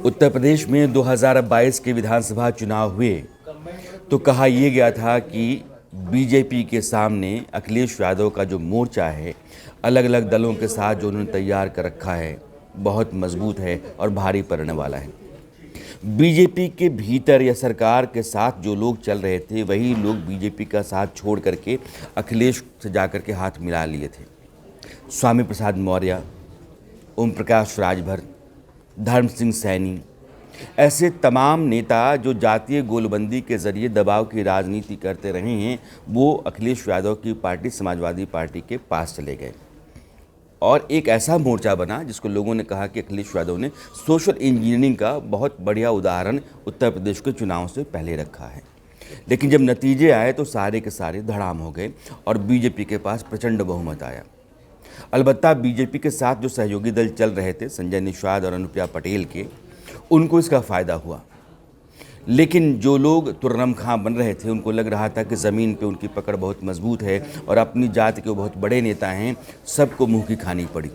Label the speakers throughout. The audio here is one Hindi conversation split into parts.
Speaker 1: उत्तर प्रदेश में 2022 के विधानसभा चुनाव हुए तो कहा यह गया था कि बीजेपी के सामने अखिलेश यादव का जो मोर्चा है, अलग अलग दलों के साथ जो उन्होंने तैयार कर रखा है, बहुत मजबूत है और भारी पड़ने वाला है। बीजेपी के भीतर या सरकार के साथ जो लोग चल रहे थे, वही लोग बीजेपी का साथ छोड़ करके अखिलेश से जाकर के हाथ मिला लिए थे। स्वामी प्रसाद मौर्य, ओम प्रकाश राजभर, धर्म सिंह सैनी, ऐसे तमाम नेता जो जातीय गोलबंदी के ज़रिए दबाव की राजनीति करते रहे हैं, वो अखिलेश यादव की पार्टी समाजवादी पार्टी के पास चले गए और एक ऐसा मोर्चा बना जिसको लोगों ने कहा कि अखिलेश यादव ने सोशल इंजीनियरिंग का बहुत बढ़िया उदाहरण उत्तर प्रदेश के चुनाव से पहले रखा है। लेकिन जब नतीजे आए तो सारे के सारे धड़ाम हो गए और बीजेपी के पास प्रचंड बहुमत आया। अलबत्ता बीजेपी के साथ जो सहयोगी दल चल रहे थे, संजय निषाद और अनुप्रिया पटेल के, उनको इसका फ़ायदा हुआ। लेकिन जो लोग तुर्रम खां बन रहे थे, उनको लग रहा था कि ज़मीन पे उनकी पकड़ बहुत मजबूत है और अपनी जाति के वो बहुत बड़े नेता हैं, सबको मुंह की खानी पड़ी।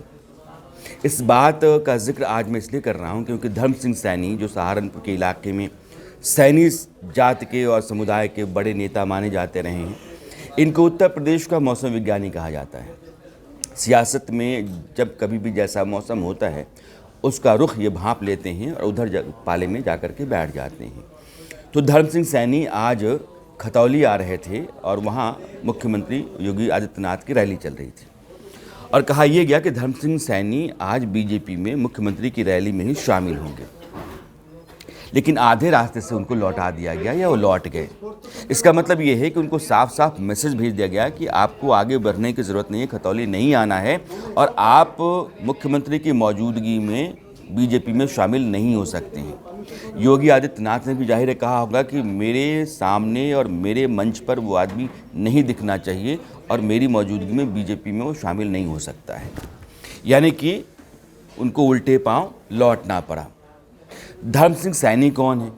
Speaker 1: इस बात का जिक्र आज मैं इसलिए कर रहा हूँ क्योंकि धर्म सिंह सैनी, जो सहारनपुर के इलाके में सैनी जाति के और समुदाय के बड़े नेता माने जाते रहे हैं, इनको उत्तर प्रदेश का मौसम विज्ञानी कहा जाता है। सियासत में जब कभी भी जैसा मौसम होता है, उसका रुख ये भांप लेते हैं और उधर पाले में जाकर के बैठ जाते हैं। तो धर्म सिंह सैनी आज खतौली आ रहे थे और वहाँ मुख्यमंत्री योगी आदित्यनाथ की रैली चल रही थी और कहा यह गया कि धर्म सिंह सैनी आज बीजेपी में मुख्यमंत्री की रैली में ही शामिल होंगे। लेकिन आधे रास्ते से उनको लौटा दिया गया या वो लौट गए। इसका मतलब ये है कि उनको साफ साफ मैसेज भेज दिया गया कि आपको आगे बढ़ने की ज़रूरत नहीं है, खतौली नहीं आना है और आप मुख्यमंत्री की मौजूदगी में बीजेपी में शामिल नहीं हो सकते हैं। योगी आदित्यनाथ ने भी जाहिर कहा होगा कि मेरे सामने और मेरे मंच पर वो आदमी नहीं दिखना चाहिए और मेरी मौजूदगी में बीजेपी में वो शामिल नहीं हो सकता है। यानी कि उनको उल्टे पांव लौटना पड़ा। धर्म सिंह सैनी कौन है?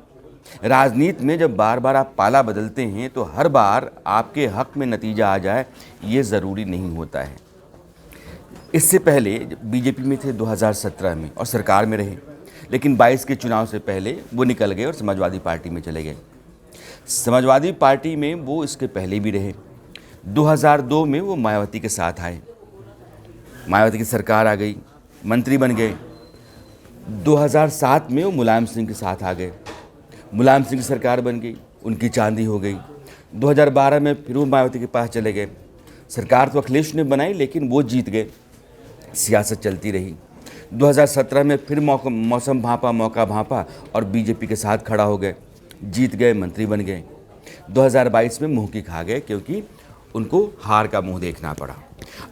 Speaker 1: राजनीति में जब बार बार आप पाला बदलते हैं तो हर बार आपके हक में नतीजा आ जाए, ये ज़रूरी नहीं होता है। इससे पहले बीजेपी में थे 2017 में और सरकार में रहे, लेकिन 22 के चुनाव से पहले वो निकल गए और समाजवादी पार्टी में चले गए। समाजवादी पार्टी में वो इसके पहले भी रहे। 2002 में वो मायावती के साथ आए, मायावती की सरकार आ गई, मंत्री बन गए। 2007 में वो मुलायम सिंह के साथ आ गए, मुलायम सिंह की सरकार बन गई, उनकी चांदी हो गई। 2012 में फिर वो मायावती के पास चले गए। सरकार तो अखिलेश ने बनाई लेकिन वो जीत गए, सियासत चलती रही। 2017 में फिर मौसम भांपा, मौका भांपा और बीजेपी के साथ खड़ा हो गए, जीत गए, मंत्री बन गए। 2022 में मुँह की खा गए क्योंकि उनको हार का मुंह देखना पड़ा।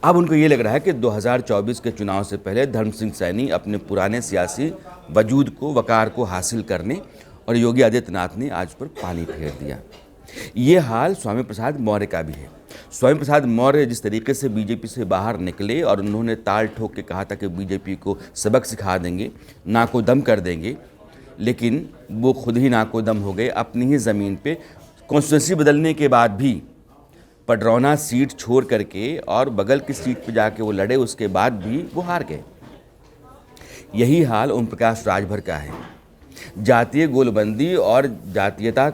Speaker 1: अब उनको ये लग रहा है कि 2024 के चुनाव से पहले धर्म सिंह सैनी अपने पुराने सियासी वजूद को, वकार को हासिल करने और योगी आदित्यनाथ ने आज पर पानी फेर दिया। ये हाल स्वामी प्रसाद मौर्य का भी है। स्वामी प्रसाद मौर्य जिस तरीके से बीजेपी से बाहर निकले और उन्होंने ताल ठोक के कहा था कि बीजेपी को सबक सिखा देंगे, नाको दम कर देंगे, लेकिन वो खुद ही नाको दम हो गए। अपनी ही ज़मीन पे कॉन्स्टिट्यूंसी बदलने के बाद भी पडरौना सीट छोड़ करके और बगल की सीट पे जाके वो लड़े, उसके बाद भी वो हार गए। यही हाल ओम प्रकाश राजभर का है। जातीय गोलबंदी और जातीयता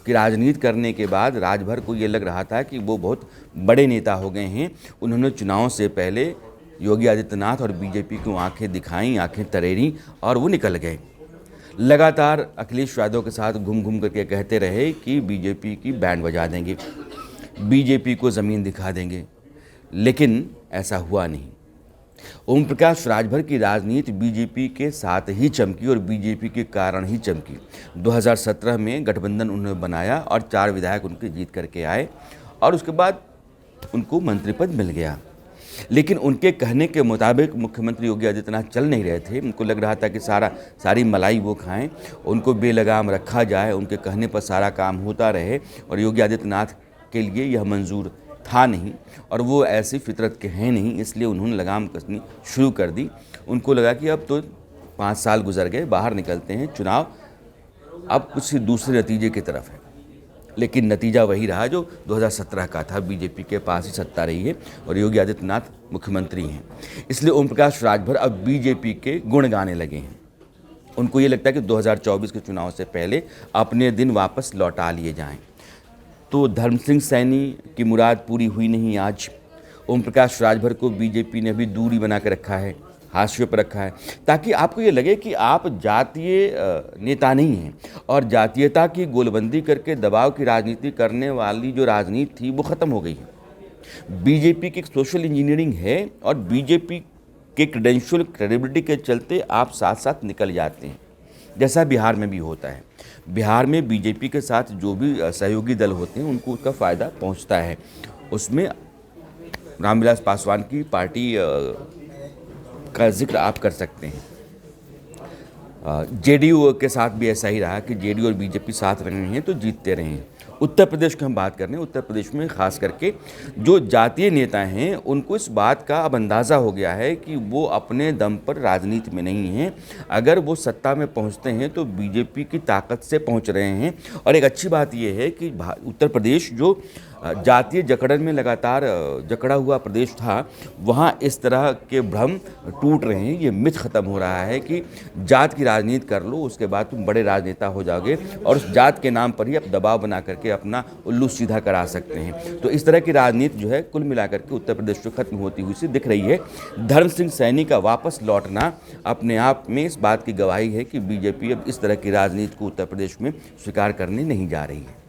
Speaker 1: की राजनीति करने के बाद राजभर को ये लग रहा था कि वो बहुत बड़े नेता हो गए हैं। उन्होंने चुनाव से पहले योगी आदित्यनाथ और बीजेपी को आंखें दिखाईं, आंखें तरेरी और वो निकल गए। लगातार अखिलेश यादव के साथ घूम घूम करके कहते रहे कि बीजेपी की बैंड बजा देंगे, बीजेपी को ज़मीन दिखा देंगे, लेकिन ऐसा हुआ नहीं। ओम प्रकाश राजभर की राजनीति बीजेपी के साथ ही चमकी और बीजेपी के कारण ही चमकी। 2017 में गठबंधन उन्होंने बनाया और 4 विधायक उनके जीत करके आए और उसके बाद उनको मंत्री पद मिल गया। लेकिन उनके कहने के मुताबिक मुख्यमंत्री योगी आदित्यनाथ चल नहीं रहे थे। उनको लग रहा था कि सारी मलाई वो खाएं, उनको बेलगाम रखा जाए, उनके कहने पर सारा काम होता रहे और योगी आदित्यनाथ के लिए यह मंजूर था नहीं और वो ऐसी फितरत के हैं नहीं, इसलिए उन्होंने लगाम कसनी शुरू कर दी। उनको लगा कि अब तो 5 साल गुजर गए, बाहर निकलते हैं, चुनाव अब कुछ दूसरे नतीजे की तरफ है। लेकिन नतीजा वही रहा जो 2017 का था। बीजेपी के पास ही सत्ता रही है और योगी आदित्यनाथ मुख्यमंत्री हैं। इसलिए ओम प्रकाश राजभर अब बीजेपी के गुण गाने लगे हैं। उनको ये लगता है कि 2024 के चुनाव से पहले अपने दिन वापस लौटा लिए जाएं। तो धर्म सिंह सैनी की मुराद पूरी हुई नहीं आज। ओम प्रकाश राजभर को बीजेपी ने अभी दूरी बना के रखा है, हाशिए पर रखा है, ताकि आपको ये लगे कि आप जातीय नेता नहीं हैं और जातीयता की गोलबंदी करके दबाव की राजनीति करने वाली जो राजनीति थी वो ख़त्म हो गई है। बीजेपी की एक सोशल इंजीनियरिंग है और बीजेपी के क्रेडेंशियल क्रेडिबिलिटी के चलते आप साथ साथ निकल जाते हैं, जैसा बिहार में भी होता है। बिहार में बीजेपी के साथ जो भी सहयोगी दल होते हैं उनको उसका फ़ायदा पहुंचता है। उसमें रामविलास पासवान की पार्टी का जिक्र आप कर सकते हैं। जेडीयू के साथ भी ऐसा ही रहा कि जेडीयू और बीजेपी साथ रहे हैं तो जीतते रहे हैं। उत्तर प्रदेश की हम बात कर रहे हैं, उत्तर प्रदेश में ख़ास करके जो जातीय नेता हैं उनको इस बात का अब अंदाज़ा हो गया है कि वो अपने दम पर राजनीति में नहीं हैं। अगर वो सत्ता में पहुंचते हैं तो बीजेपी की ताकत से पहुंच रहे हैं। और एक अच्छी बात ये है कि उत्तर प्रदेश जो जातीय जकड़न में लगातार जकड़ा हुआ प्रदेश था, वहाँ इस तरह के भ्रम टूट रहे हैं। ये मिथ ख़त्म हो रहा है कि जात की राजनीति कर लो, उसके बाद तुम बड़े राजनेता हो जाओगे और उस जात के नाम पर ही आप दबाव बना करके अपना उल्लू सीधा करा सकते हैं। तो इस तरह की राजनीति जो है कुल मिलाकर के उत्तर प्रदेश में खत्म होती हुई सी दिख रही है। धर्म सिंह सैनी का वापस लौटना अपने आप में इस बात की गवाही है कि बीजेपी अब इस तरह की राजनीति को उत्तर प्रदेश में स्वीकार करने नहीं जा रही है।